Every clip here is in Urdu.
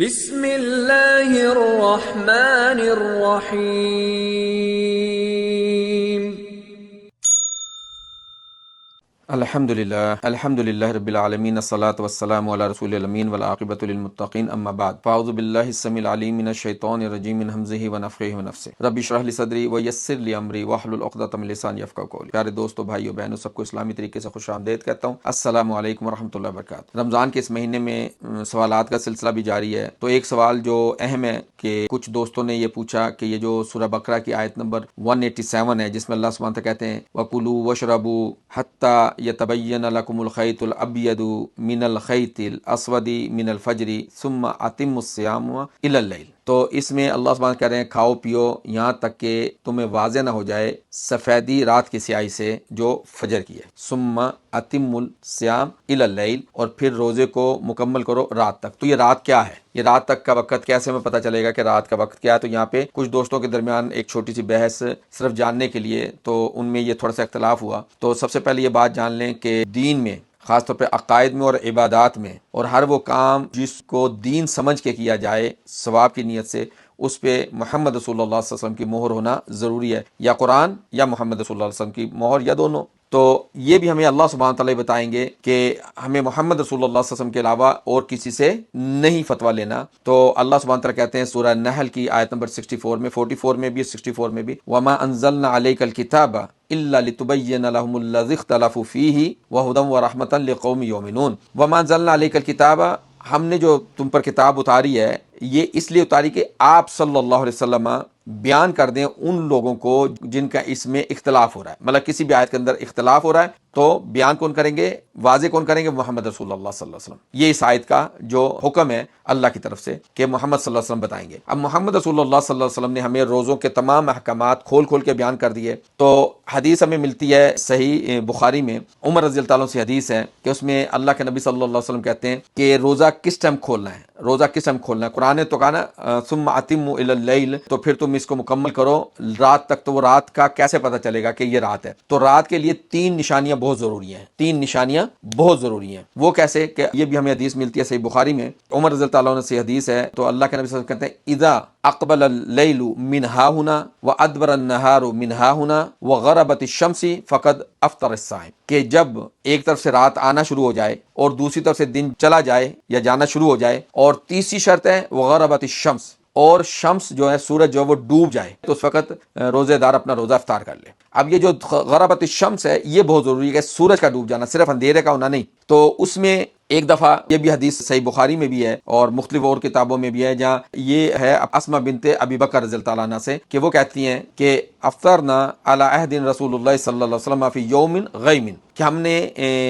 بسم اللہ الرحمن الرحیم۔ الحمدللہ رب العالمین، الصلاۃ والسلام علی رسول الامین والعاقبۃ للمتقین، اما بعد فاعوذ باللہ السمیع العلیم من الشیطان الرجیم من ہمزہ ونفخہ ونفثہ، رب اشرح لی صدری ویسر لی امری واحلل عقدۃ من لسانی یفقہوا قولی۔ پیارے دوستو، بھائیو، بہنوں، سب کو اسلامی طریقے سے خوش آمدید کہتا ہوں۔ السلام علیکم ورحمۃ اللہ وبرکاتہ۔ رمضان کے اس مہینے میں سوالات کا سلسلہ بھی جاری ہے، تو ایک سوال جو اہم ہے کہ کچھ دوستوں نے یہ پوچھا کہ یہ جو سورہ بقرہ کی آیت نمبر 187 ہے، جس میں اللہ سبحانہ کہتے ہیں وَكُلُوا وَاشْرَبُوا حَتَّى يَتَبَيَّنَ لَكُمُ الْخَيْطُ الْأَبْيَضُ مِنَ الْخَيْطِ الْأَسْوَدِ مِنَ الْفَجْرِ ثُمَّ أَتِمُّوا الصِّيَامَ إِلَى اللَّيْلِ۔ تو اس میں اللہ سبحانہ کہہ رہے ہیں کھاؤ پیو یہاں تک کہ تمہیں واضح نہ ہو جائے سفیدی رات کی سیاہی سے جو فجر کی ہے۔ ثم اتم الصیام الی اللیل، اور پھر روزے کو مکمل کرو رات تک۔ تو یہ رات کیا ہے؟ یہ رات تک کا وقت کیسے ہمیں پتہ چلے گا کہ رات کا وقت کیا ہے؟ تو یہاں پہ کچھ دوستوں کے درمیان ایک چھوٹی سی بحث صرف جاننے کے لیے، تو ان میں یہ تھوڑا سا اختلاف ہوا۔ تو سب سے پہلے یہ بات جان لیں کہ دین میں، خاص طور پہ عقائد میں اور عبادات میں، اور ہر وہ کام جس کو دین سمجھ کے کیا جائے ثواب کی نیت سے، اس پہ محمد رسول اللہ صلی اللہ علیہ وسلم کی مہر ہونا ضروری ہے، یا قرآن یا محمد رسول اللہ علیہ وسلم کی مہر، یا دونوں۔ تو یہ بھی ہمیں اللہ سبحانہ تعالیٰ بتائیں گے کہ ہمیں محمد رسول اللہ صلی اللہ علیہ وسلم کے علاوہ اور کسی سے نہیں فتویٰ لینا۔ تو اللہ سبحانہ تعالیٰ کہتے ہیں سورہ نحل کی آیت نمبر 64 میں، 44 میں بھی، 64 میں بھی، وَمَا أَنزَلْنَا عَلَيْكَ الْكِتَابَ إِلَّا لِتُبَيِّنَ لَهُمُ الَّذِي اخْتَلَفُوا فِيهِ وَهُدًى وَرَحْمَةً لِقَوْمٍ يُؤْمِنُونَ۔ وَمَا أَنزَلْنَا عَلَيْكَ الْكِتَابَ، ہم نے جو تم پر کتاب اتاری ہے، یہ اس لیے اتاری کہ آپ صلی اللہ علیہ وسلم بیان کر دیں ان لوگوں کو جن کا اس میں اختلاف ہو رہا ہے۔ مطلب کسی بھی آیت کے اندر اختلاف ہو رہا ہے تو بیان کون کریں گے، واضح کون کریں گے؟ محمد رسول اللہ صلی اللہ علیہ وسلم۔ یہ اس آیت کا جو حکم ہے اللہ کی طرف سے کہ محمد صلی اللہ علیہ وسلم بتائیں گے۔ اب محمد رسول اللہ صلی اللہ علیہ وسلم نے ہمیں روزوں کے تمام احکامات کھول کھول کے بیان کر دیے۔ تو حدیث ہمیں ملتی ہے صحیح بخاری میں، عمر رضی اللہ عنہ سے حدیث ہے کہ اس میں اللہ کے نبی صلی اللہ علیہ وسلم کہتے ہیں کہ روزہ کس ٹائم کھولنا ہے، روزہ کس ٹائم کھولنا ہے۔ قرآن نے تو کہا نا ثم اتموا الی اللیل، تو پھر تم اس کو مکمل کرو رات تک۔ تو وہ رات کا کیسے پتہ چلے گا کہ یہ رات ہے؟ تو رات کے لیے 3 نشانیاں بہت ضروری ہیں، 3 نشانیاں بہت ضروری ہیں۔ وہ کیسے؟ کہ یہ بھی ہمیں حدیث ملتی ہے صحیح بخاری میں، عمر رضی اللہ عنہ سے حدیث ہے، تو اللہ کے نبی صلی اللہ علیہ وسلم کہتے ہیں اذا اقبل اللیل من ہاہنا وادبر النہار من ہاہنا وغربت الشمس فقد افطر الصائم، کہ جب ایک طرف سے رات آنا شروع ہو جائے اور دوسری طرف سے دن چلا جائے یا جانا شروع ہو جائے، اور تیسری شرط ہے وغربت الشمس، اور شمس جو ہے سورج جو ہے وہ ڈوب جائے، تو اس وقت روزے دار اپنا روزہ افطار کر لے۔ اب یہ جو غربت الشمس ہے یہ بہت ضروری ہے کہ سورج کا ڈوب جانا، صرف اندھیرے کا ہونا نہیں۔ تو اس میں ایک دفعہ یہ بھی حدیث صحیح بخاری میں بھی ہے اور مختلف اور کتابوں میں بھی ہے، جہاں یہ ہے اسماء بنت ابی بکر رضی اللہ عنہ سے کہ وہ کہتی ہیں کہ افطرنا علی عہد رسول اللہ صلی اللہ علیہ وسلم فی یوم غیم، کہ ہم نے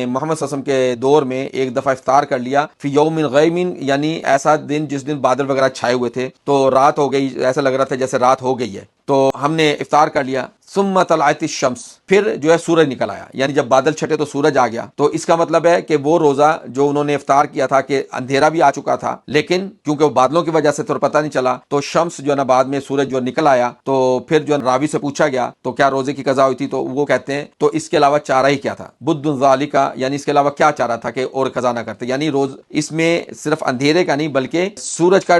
محمد صلی اللہ علیہ وسلم کے دور میں ایک دفعہ افطار کر لیا فی یوم غیم، یعنی ایسا دن جس دن بادل وغیرہ چھائے ہوئے تھے، تو رات ہو گئی، ایسا لگ رہا تھا جیسے رات ہو گئی ہے، تو ہم نے افطار کر لیا۔ ثم طلعت الشمس، پھر جو ہے سورج نکل آیا، یعنی جب بادل چھٹے تو سورج آ گیا۔ تو اس کا مطلب ہے کہ وہ روزہ جو انہوں نے افطار کیا تھا کہ اندھیرا بھی آ چکا تھا، لیکن کیونکہ وہ بادلوں کی وجہ سے تو پتہ نہیں چلا، تو شمس جو ہے نا بعد میں سورج جو نکل آیا، تو پھر جو راوی سے پوچھا گیا تو کیا روزے کی قضا ہوئی تھی؟ تو وہ کہتے ہیں تو اس کے علاوہ چارہ ہی کیا تھا، بد ذالک، یعنی اس کے علاوہ کیا چارہ تھا کہ اور قضا نہ کرتے؟ یعنی روز اس میں صرف اندھیرے کا نہیں بلکہ سورج کا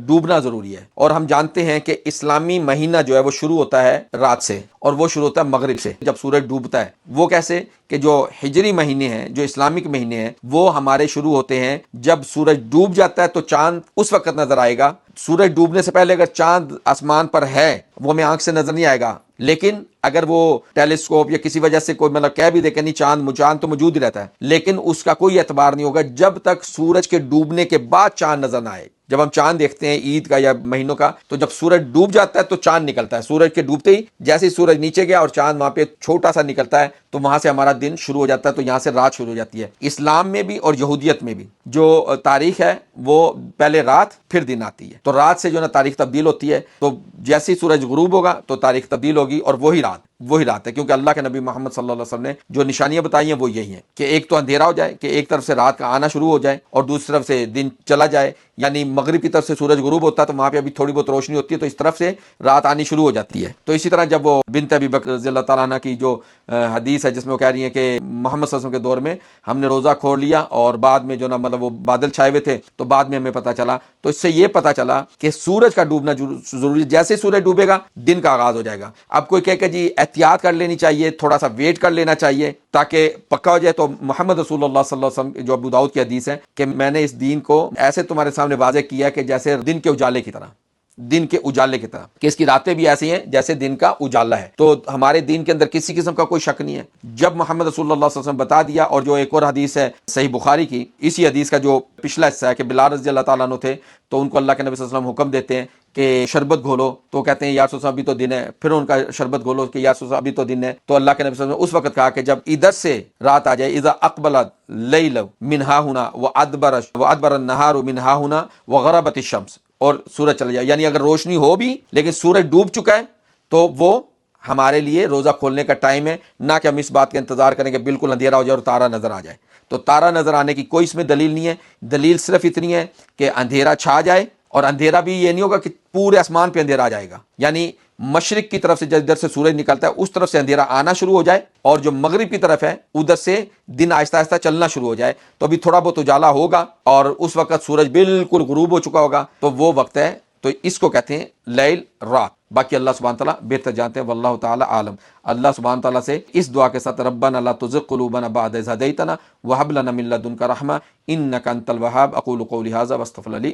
ڈوبنا ضروری ہے۔ اور ہم جانتے ہیں کہ اسلامی مہینہ جو ہے وہ شروع ہوتا ہے رات سے، اور وہ شروع ہوتا ہے مغرب سے جب سورج ڈوبتا ہے۔ وہ کیسے؟ کہ جو ہجری مہینے ہیں، جو اسلامک مہینے ہیں، وہ ہمارے شروع ہوتے ہیں جب سورج ڈوب جاتا ہے، تو چاند اس وقت نظر آئے گا۔ سورج ڈوبنے سے پہلے اگر چاند آسمان پر ہے وہ ہمیں آنکھ سے نظر نہیں آئے گا، لیکن اگر وہ ٹیلیسکوپ یا کسی وجہ سے کوئی مطلب کہہ بھی دے کہ نہیں چاند تو موجود ہی رہتا ہے، لیکن اس کا کوئی اعتبار نہیں ہوگا جب تک سورج کے ڈوبنے کے بعد چاند نظر نہ آئے۔ جب ہم چاند دیکھتے ہیں عید کا یا مہینوں کا، تو جب سورج ڈوب جاتا ہے تو چاند نکلتا ہے، سورج کے ڈوبتے ہی جیسے ہی سورج نیچے گیا اور چاند وہاں پہ چھوٹا سا نکلتا ہے، تو وہاں سے ہمارا دن شروع ہو جاتا ہے، تو یہاں سے رات شروع ہو جاتی ہے۔ اسلام میں بھی اور یہودیت میں بھی جو تاریخ ہے وہ پہلے رات پھر دن آتی ہے، تو رات سے جو نا تاریخ تبدیل ہوتی ہے، تو جیسے ہی سورج غروب ہوگا تو تاریخ تبدیل ہوگی اور وہی رات۔ وہی رات ہے، کیونکہ اللہ کے نبی محمد صلی اللہ علیہ وسلم نے جو نشانیاں بتائی ہیں وہ یہی ہیں کہ ایک تو اندھیرا ہو جائے، کہ ایک طرف سے رات کا آنا شروع ہو جائے اور دوسری طرف سے دن چلا جائے، یعنی مغرب کی طرف سے سورج غروب ہوتا ہے تو وہاں پہ ابھی تھوڑی بہت روشنی ہوتی ہے تو اس طرف سے رات آنی شروع ہو جاتی ہے۔ تو اسی طرح جب وہ بنت ابی بکر رضی اللہ تعالیٰ عنہ کی جو حدیث ہے جس میں وہ کہہ رہی ہیں کہ محمد صلی اللہ علیہ وسلم کے دور میں ہم نے روزہ کھول لیا اور بعد میں جو نا مطلب وہ بادل چھائے ہوئے تھے تو بعد میں ہمیں پتہ چلا، تو اس سے یہ پتہ چلا کہ سورج کا ڈوبنا ضروری، جیسے سورج ڈوبے گا دن کا آغاز ہو جائے گا۔ اب کوئی کہے کہ جی احتیاط کر لینی چاہیے، تھوڑا سا ویٹ کر لینا چاہیے تاکہ پکا ہو جائے، تو محمد رسول اللہ صلی اللہ علیہ وسلم جو ابو داؤد کی حدیث ہے کہ میں نے اس دین کو ایسے تمہارے سامنے واضح کیا کہ جیسے دن کے اجالے کی طرح، دن کے اجالے کی طرح، کہ اس کی راتیں بھی ایسی ہیں جیسے دن کا اجالا ہے۔ تو ہمارے دین کے اندر کسی قسم کا کوئی شک نہیں ہے۔ جب محمد رسول اللہ صلی اللہ علیہ وسلم بتا دیا، اور جو ایک اور حدیث ہے صحیح بخاری کی، اسی حدیث کا جو پچھلا حصہ ہے کہ بلال رضی اللہ تعالیٰ عنہ تھے تو ان کو اللہ کے نبی صلی اللہ علیہ وسلم حکم دیتے ہیں کہ شربت گھولو، تو کہتے ہیں یا رسول اللہ ابھی تو دن ہے، پھر ان کا شربت گھولو کہ یا رسول اللہ ابھی تو دن ہے، تو اللہ کے نبی صلی اللہ علیہ وسلم نے اس وقت کہا کہ جب ادھر سے رات آ جائے، اذا اقبلت لیل من ہا ہنا وادبر النہار من ہا ہنا وغربت الشمس، اور سورج چلا جائے، یعنی اگر روشنی ہو بھی لیکن سورج ڈوب چکا ہے تو وہ ہمارے لیے روزہ کھولنے کا ٹائم ہے، نہ کہ ہم اس بات کا انتظار کریں کہ بالکل اندھیرا ہو جائے اور تارا نظر آ جائے۔ تو تارا نظر آنے کی کوئی اس میں دلیل نہیں ہے، دلیل صرف اتنی ہے کہ اندھیرا چھا جائے، اور اندھیرا بھی یہ نہیں ہوگا کہ پورے آسمان پہ اندھیرا آ جائے گا، یعنی مشرق کی طرف سے جدھر سے سورج نکلتا ہے اس طرف سے اندھیرا آنا شروع ہو جائے، اور جو مغرب کی طرف ہے ادھر سے دن آہستہ آہستہ چلنا شروع ہو جائے، تو ابھی تھوڑا بہت اجالا ہوگا اور اس وقت سورج بالکل غروب ہو چکا ہوگا، تو وہ وقت ہے، تو اس کو کہتے ہیں لیل، رات۔ باقی اللہ سبحانہ تعالیٰ بہتر جانتے ہیں، واللہ تعالیٰ عالم۔ اللہ سبحانہ تعالیٰ سے اس دعا کے ساتھ ربنا لا تزغ قلوبنا بعد اذ ہدیتنا وہب لنا من لدنک رحمہ انک انت الوہاب۔ اقول قولی ھذا واستغفر لی